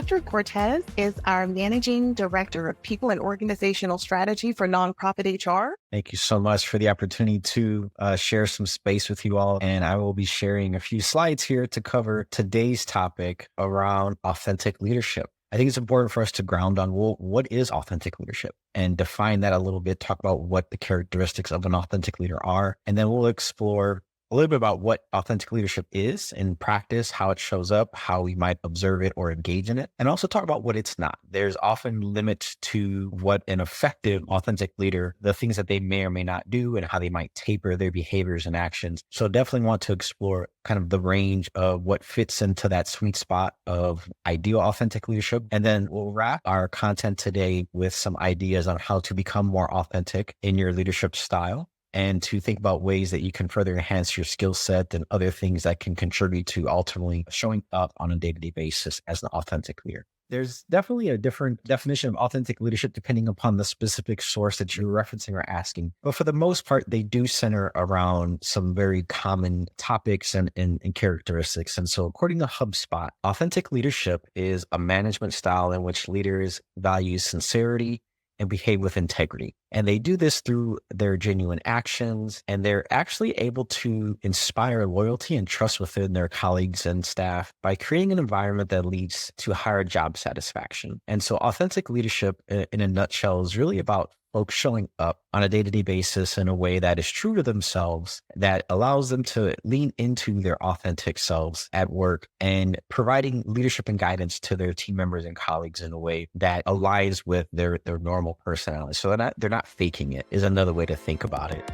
Dr. Cortez is our Managing Director of People and Organizational Strategy for Nonprofit HR. Thank you so much for the opportunity to share some space with you all. And I will be sharing a few slides here to cover today's topic around authentic leadership. I think it's important for us to ground on, well, what is authentic leadership, and define that a little bit, talk about what the characteristics of an authentic leader are. And then we'll explore a little bit about what authentic leadership is in practice, how it shows up, how we might observe it or engage in it, and also talk about what it's not. There's often limits to what an effective authentic leader, the things that they may or may not do and how they might taper their behaviors and actions. So definitely want to explore kind of the range of what fits into that sweet spot of ideal authentic leadership. And then we'll wrap our content today with some ideas on how to become more authentic in your leadership style, and to think about ways that you can further enhance your skill set and other things that can contribute to ultimately showing up on a day-to-day basis as an authentic leader. There's definitely a different definition of authentic leadership depending upon the specific source that you're referencing or asking. But for the most part, they do center around some very common topics and characteristics. And so according to HubSpot, authentic leadership is a management style in which leaders value sincerity and behave with integrity. And they do this through their genuine actions, and they're actually able to inspire loyalty and trust within their colleagues and staff by creating an environment that leads to higher job satisfaction. And so authentic leadership in a nutshell is really about folks showing up on a day-to-day basis in a way that is true to themselves, that allows them to lean into their authentic selves at work, and providing leadership and guidance to their team members and colleagues in a way that aligns with their normal personality. So they're not faking it, is another way to think about it.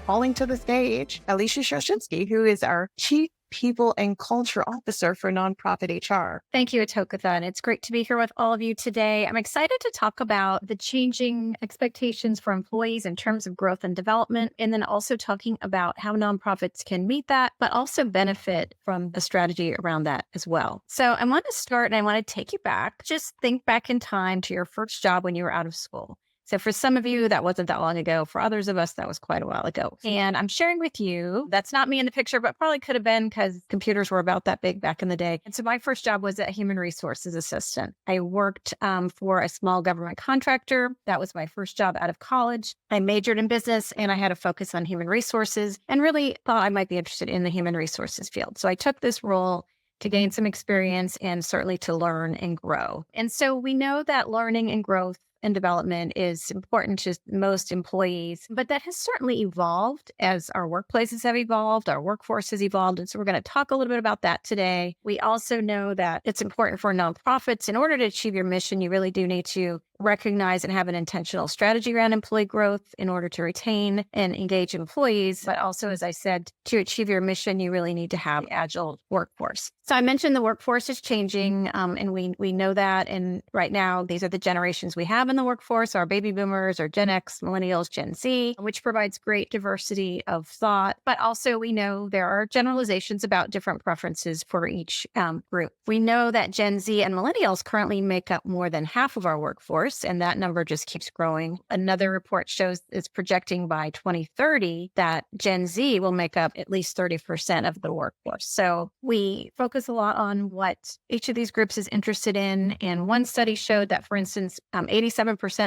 Calling to the stage, Alicia Shoshinsky, who is our Chief People and Culture Officer for Nonprofit HR. Thank you, Atokatha, and it's great to be here with all of you today. I'm excited to talk about the changing expectations for employees in terms of growth and development, and then also talking about how nonprofits can meet that, but also benefit from the strategy around that as well. So I want to start, and I want to take you back. Just think back in time to your first job when you were out of school. So for some of you, that wasn't that long ago. For others of us, that was quite a while ago. And I'm sharing with you, that's not me in the picture, but probably could have been because computers were about that big back in the day. And so my first job was a human resources assistant. I worked for a small government contractor. That was my first job out of college. I majored in business and I had a focus on human resources and really thought I might be interested in the human resources field. So I took this role to gain some experience and certainly to learn and grow. And so we know that learning and growth and development is important to most employees, but that has certainly evolved as our workplaces have evolved, our workforce has evolved. And so we're going to talk a little bit about that today. We also know that it's important for nonprofits. In order to achieve your mission, you really do need to recognize and have an intentional strategy around employee growth in order to retain and engage employees. But also, as I said, to achieve your mission, you really need to have an agile workforce. So I mentioned the workforce is changing, and we know that. And right now, these are the generations we have in the workforce, our baby boomers, our Gen X, millennials, Gen Z, which provides great diversity of thought. But also we know there are generalizations about different preferences for each group. We know that Gen Z and millennials currently make up more than half of our workforce, and that number just keeps growing. Another report shows it's projecting by 2030 that Gen Z will make up at least 30% of the workforce. So we focus a lot on what each of these groups is interested in. And one study showed that, for instance, 87%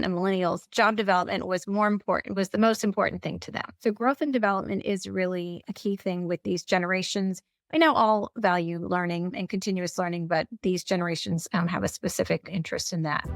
of millennials, job development was the most important thing to them. So growth and development is really a key thing with these generations. I know all value learning and continuous learning, but these generations have a specific interest in that.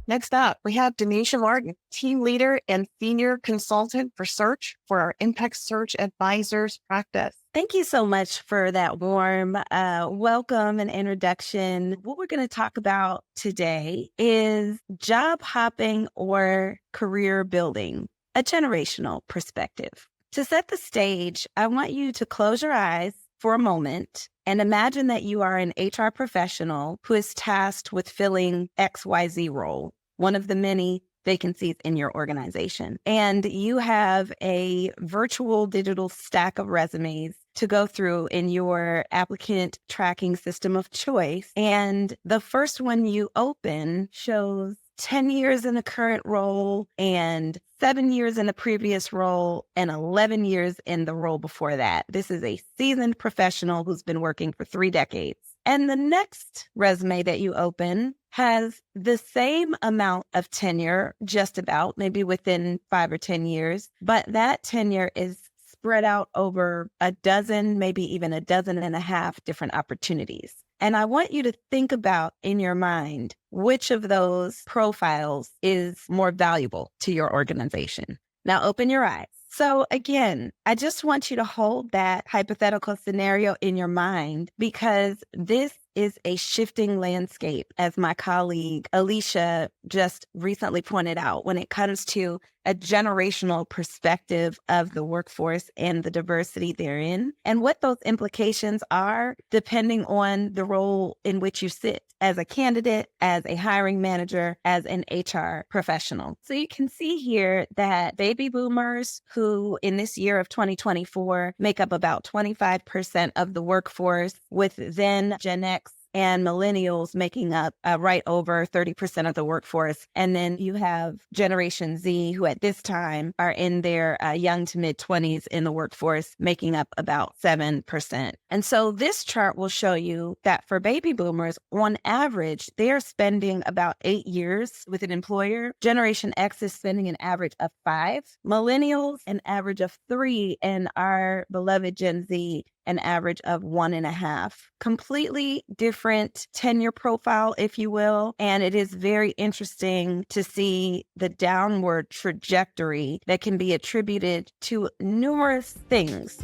Next up, we have Denisha Martin, team leader and senior consultant for search for our Impact Search Advisors practice. Thank you so much for that warm welcome and introduction. What we're going to talk about today is job hopping or career building, a generational perspective. To set the stage, I want you to close your eyes for a moment and imagine that you are an HR professional who is tasked with filling XYZ role, one of the many vacancies in your organization. And you have a virtual digital stack of resumes to go through in your applicant tracking system of choice. And the first one you open shows 10 years in a current role and 7 years in the previous role and 11 years in the role before that. This is a seasoned professional who's been working for 3 decades. And the next resume that you open has the same amount of tenure, just about, maybe within 5 or 10 years, but that tenure is spread out over a dozen, maybe even a dozen and a half different opportunities. And I want you to think about in your mind which of those profiles is more valuable to your organization. Now open your eyes. So again, I just want you to hold that hypothetical scenario in your mind because this is a shifting landscape, as my colleague Alicia just recently pointed out, when it comes to a generational perspective of the workforce and the diversity therein, and what those implications are depending on the role in which you sit as a candidate, as a hiring manager, as an HR professional. So you can see here that baby boomers who in this year of 2024 make up about 25% of the workforce, with then Gen X and millennials making up right over 30% of the workforce. And then you have Generation Z, who at this time are in their young to mid 20s in the workforce, making up about 7%. And so this chart will show you that for baby boomers, on average, they are spending about 8 years with an employer. Generation X is spending an average of 5. Millennials, an average of 3. And our beloved Gen Z, an average of 1.5. Completely different tenure profile, if you will. And it is very interesting to see the downward trajectory that can be attributed to numerous things.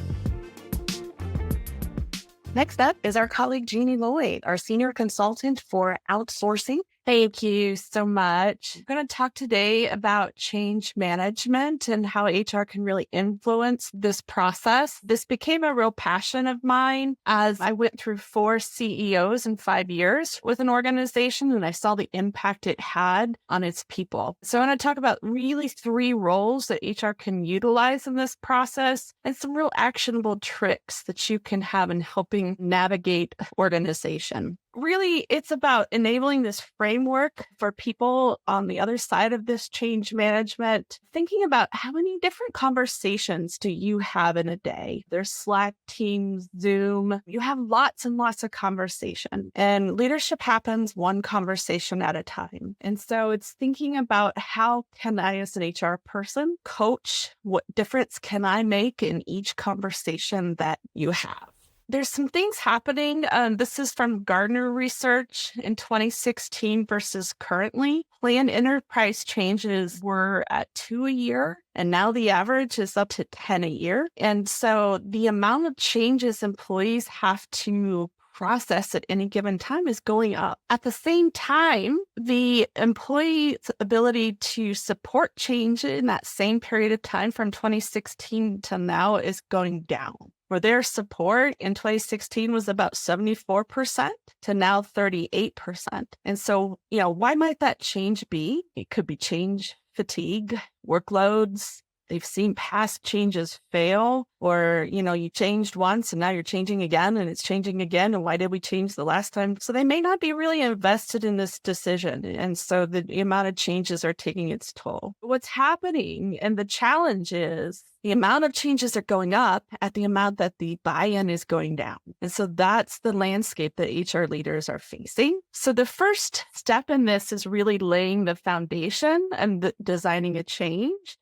Next up is our colleague, Jeannie Lloyd, our senior consultant for outsourcing. Thank you so much. I'm going to talk today about change management and how HR can really influence this process. This became a real passion of mine as I went through 4 CEOs in 5 years with an organization, and I saw the impact it had on its people. So I want to talk about really 3 roles that HR can utilize in this process and some real actionable tricks that you can have in helping navigate organization. Really, it's about enabling this framework for people on the other side of this change management, thinking about how many different conversations do you have in a day? There's Slack, Teams, Zoom. You have lots and lots of conversation, and leadership happens one conversation at a time. And so it's thinking about how can I, as an HR person, coach? What difference can I make in each conversation that you have? There's some things happening. This is from Gartner research in 2016 versus currently. Planned enterprise changes were at 2 a year, and now the average is up to 10 a year. And so the amount of changes employees have to process at any given time is going up. At the same time, the employee's ability to support change in that same period of time from 2016 to now is going down. Where their support in 2016 was about 74% to now 38%. And so, why might that change be? It could be change fatigue, workloads. They've seen past changes fail, or, you changed once and now you're changing again and it's changing again. And why did we change the last time? So they may not be really invested in this decision. And so the amount of changes are taking its toll. What's happening and the challenge is the amount of changes are going up at the amount that the buy-in is going down. And so that's the landscape that HR leaders are facing. So the first step in this is really laying the foundation and designing a change.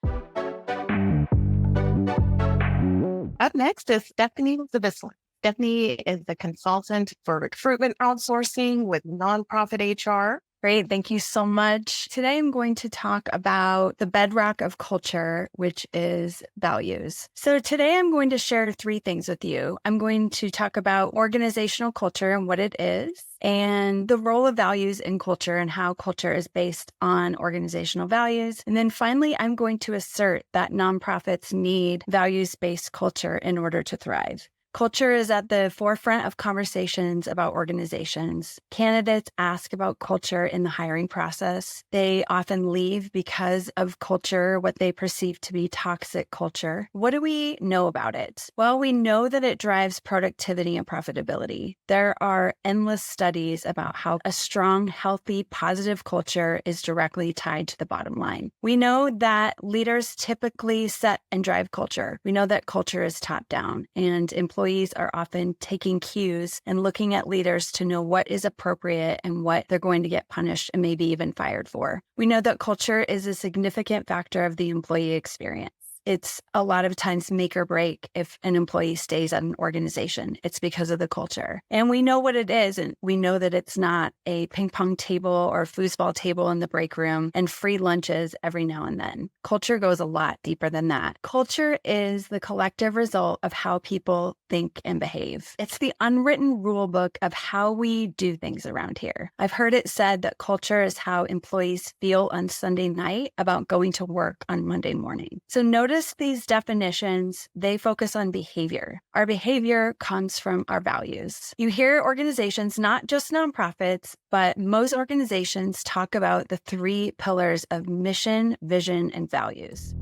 Up next is Stephanie Zavisler. Stephanie is the consultant for recruitment outsourcing with nonprofit HR. Great. Thank you so much. Today, I'm going to talk about the bedrock of culture, which is values. So today, I'm going to share 3 things with you. I'm going to talk about organizational culture and what it is, and the role of values in culture and how culture is based on organizational values. And then finally, I'm going to assert that nonprofits need values-based culture in order to thrive. Culture is at the forefront of conversations about organizations. Candidates ask about culture in the hiring process. They often leave because of culture, what they perceive to be toxic culture. What do we know about it? Well, we know that it drives productivity and profitability. There are endless studies about how a strong, healthy, positive culture is directly tied to the bottom line. We know that leaders typically set and drive culture. We know that culture is top down, and employees are often taking cues and looking at leaders to know what is appropriate and what they're going to get punished and maybe even fired for. We know that culture is a significant factor of the employee experience. It's a lot of times make or break if an employee stays at an organization. It's because of the culture. And we know what it is. And we know that it's not a ping pong table or foosball table in the break room and free lunches every now and then. Culture goes a lot deeper than that. Culture is the collective result of how people think and behave. It's the unwritten rule book of how we do things around here. I've heard it said that culture is how employees feel on Sunday night about going to work on Monday morning. So notice these definitions, they focus on behavior. Our behavior comes from our values. You hear organizations, not just nonprofits, but most organizations talk about the 3 pillars of mission, vision, and values.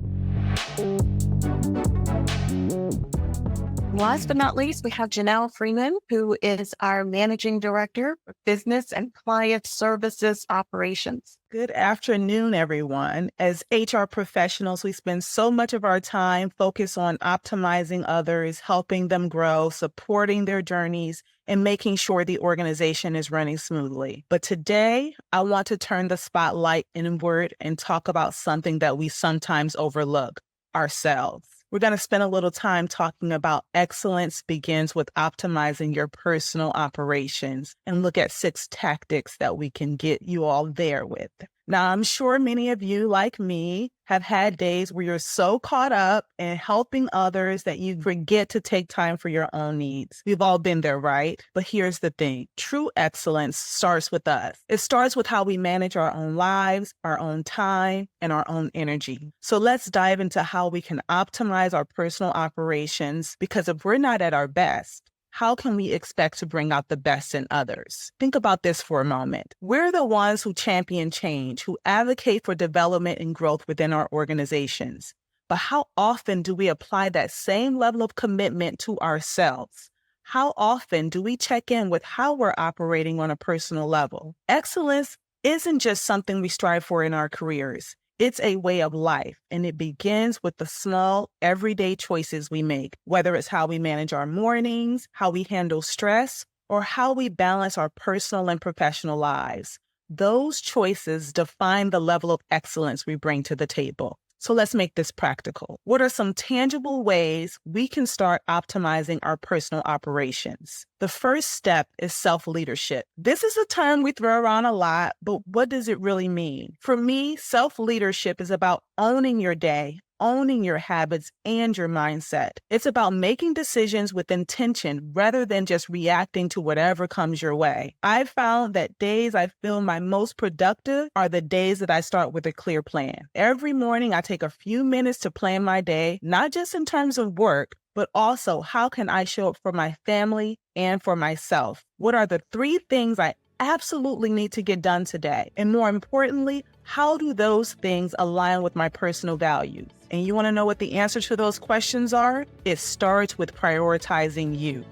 Last but not least, we have Janelle Freeman, who is our Managing Director for Business and Client Services Operations. Good afternoon, everyone. As HR professionals, we spend so much of our time focused on optimizing others, helping them grow, supporting their journeys, and making sure the organization is running smoothly. But today, I want to turn the spotlight inward and talk about something that we sometimes overlook, ourselves. We're going to spend a little time talking about excellence begins with optimizing your personal operations and look at 6 tactics that we can get you all there with. Now, I'm sure many of you, like me, have had days where you're so caught up in helping others that you forget to take time for your own needs. We've all been there, right? But here's the thing. True excellence starts with us. It starts with how we manage our own lives, our own time, and our own energy. So let's dive into how we can optimize our personal operations, because if we're not at our best, how can we expect to bring out the best in others? Think about this for a moment. We're the ones who champion change, who advocate for development and growth within our organizations. But how often do we apply that same level of commitment to ourselves? How often do we check in with how we're operating on a personal level? Excellence isn't just something we strive for in our careers. It's a way of life, and it begins with the small, everyday choices we make, whether it's how we manage our mornings, how we handle stress, or how we balance our personal and professional lives. Those choices define the level of excellence we bring to the table. So let's make this practical. What are some tangible ways we can start optimizing our personal operations? The first step is self-leadership. This is a term we throw around a lot, but what does it really mean? For me, self-leadership is about owning your day, owning your habits and your mindset. It's about making decisions with intention rather than just reacting to whatever comes your way. I've found that days I feel my most productive are the days that I start with a clear plan. Every morning I take a few minutes to plan my day, not just in terms of work, but also how can I show up for my family and for myself? What are the 3 things I absolutely need to get done today? And more importantly, how do those things align with my personal values? And you want to know what the answer to those questions are? It starts with prioritizing you.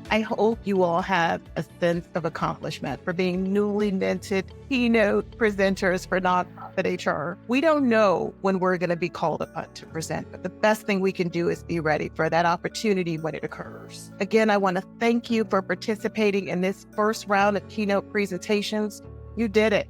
I hope you all have a sense of accomplishment for being newly minted Keynote presenters for nonprofit HR. We don't know when we're going to be called upon to present, but the best thing we can do is be ready for that opportunity when it occurs. Again, I want to thank you for participating in this first round of Keynote presentations. You did it.